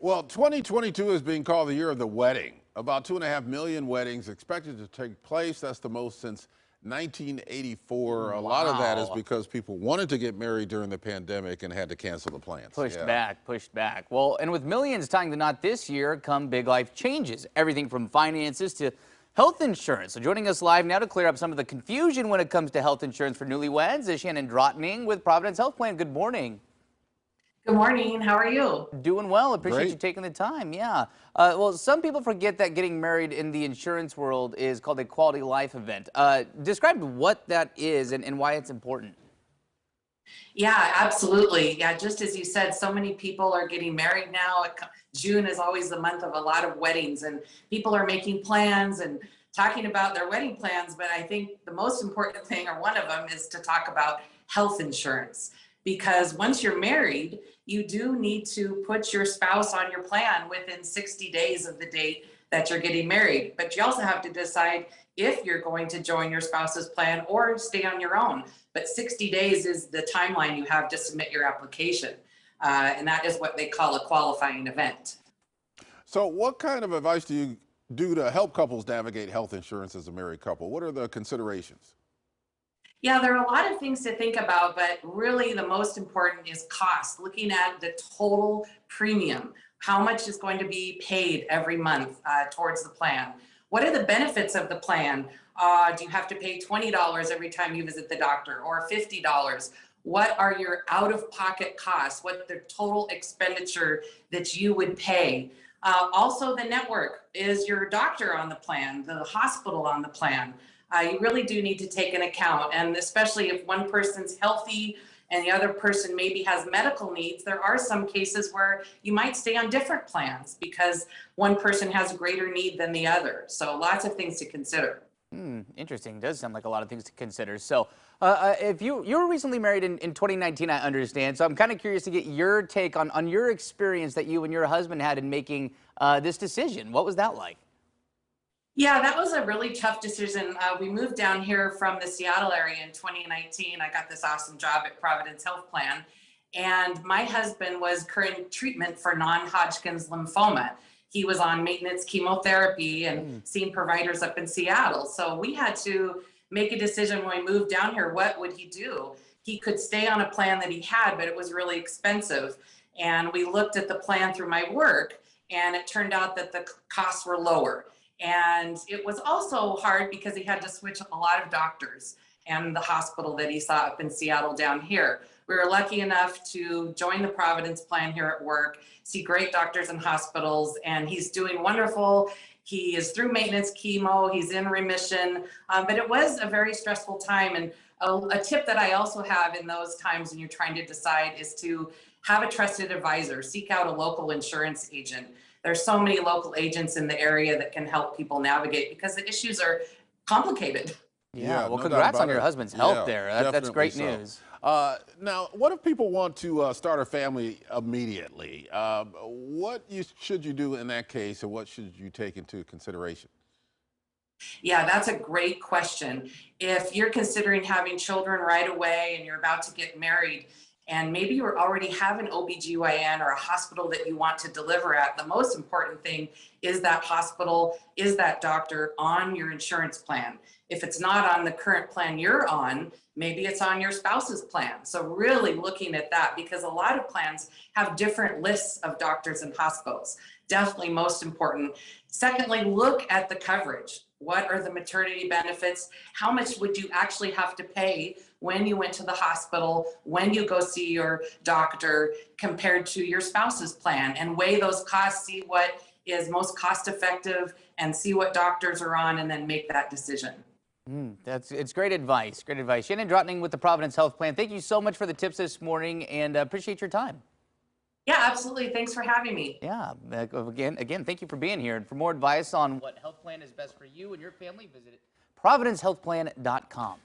Well, 2022 is being called the year of the wedding. About 2.5 million weddings expected to take place. That's the most since 1984. A lot of that is Wow. because people wanted to get married during the pandemic and had to cancel the plans. Pushed back, pushed back. Well, and with millions tying the knot this year come big life changes. Everything from finances to health insurance. So joining us live now to clear up some of the confusion when it comes to health insurance for newlyweds is Shannon Drotning with Providence Health Plan. Good morning. Good morning. How are you? Doing well. Appreciate Great. you taking the time. Yeah. Well, some people forget that getting married in the insurance world is called a quality life event. Describe what that is and why it's important. Yeah, absolutely. Yeah, just as you said, so many people are getting married now. June is always the month of a lot of weddings, and people are making plans and talking about their wedding plans. But I think the most important thing, or one of them, is to talk about health insurance. Because once you're married, you do need to put your spouse on your plan within 60 days of the date that you're getting married. But you also have to decide if you're going to join your spouse's plan or stay on your own. But 60 days is the timeline you have to submit your application. And that is what they call a qualifying event. So what kind of advice do you do to help couples navigate health insurance as a married couple? What are the considerations? Yeah, there are a lot of things to think about, but really the most important is cost, looking at the total premium. How much is going to be paid every month towards the plan? What are the benefits of the plan? Do you have to pay $20 every time you visit the doctor or $50? What are your out-of-pocket costs? What the total expenditure that you would pay? Also, the network. Is your doctor on the plan, the hospital on the plan? You really do need to take an account, and especially if one person's healthy and the other person maybe has medical needs, there are some cases where you might stay on different plans because one person has a greater need than the other. So lots of things to consider. Interesting. Does sound like a lot of things to consider. So if you were recently married in 2019, I understand. So I'm kind of curious to get your take on your experience that you and your husband had in making this decision. What was that like? Yeah, that was a really tough decision. We moved down here from the Seattle area in 2019. I got this awesome job at Providence Health Plan, and my husband was current treatment for non-Hodgkin's lymphoma. He was on maintenance chemotherapy and seeing providers up in Seattle. So we had to make a decision when we moved down here. What would he do? He could stay on a plan that he had, but it was really expensive. And we looked at the plan through my work, and it turned out that the costs were lower. And it was also hard because he had to switch a lot of doctors and the hospital that he saw up in Seattle down here. We were lucky enough to join the Providence plan here at work, see great doctors and hospitals, and he's doing wonderful. He is through maintenance chemo, he's in remission, but it was a very stressful time. And a tip that I also have in those times when you're trying to decide is to have a trusted advisor, seek out a local insurance agent. There's so many local agents in the area that can help people navigate because the issues are complicated. Yeah, well, no doubt congrats on about your it. husband's health Yeah, there. That's definitely great so. news. Now, what if people want to start a family immediately? What should you do in that case, and what should you take into consideration? Yeah, that's a great question. If you're considering having children right away and you're about to get married, and maybe you already have an OBGYN or a hospital that you want to deliver at, the most important thing is that hospital, is that doctor on your insurance plan. If it's not on the current plan you're on, maybe it's on your spouse's plan. So really looking at that, because a lot of plans have different lists of doctors and hospitals. Definitely most important. Secondly, look at the coverage. What are the maternity benefits? How much would you actually have to pay when you went to the hospital, when you go see your doctor, compared to your spouse's plan? And weigh those costs, see what is most cost effective, and see what doctors are on, and then make that decision. It's great advice. Great advice. Shannon Drotning with the Providence Health Plan. Thank you so much for the tips this morning, and appreciate your time. Yeah, absolutely. Thanks for having me. Yeah, again, thank you for being here. And for more advice on what health plan is best for you and your family, visit providencehealthplan.com.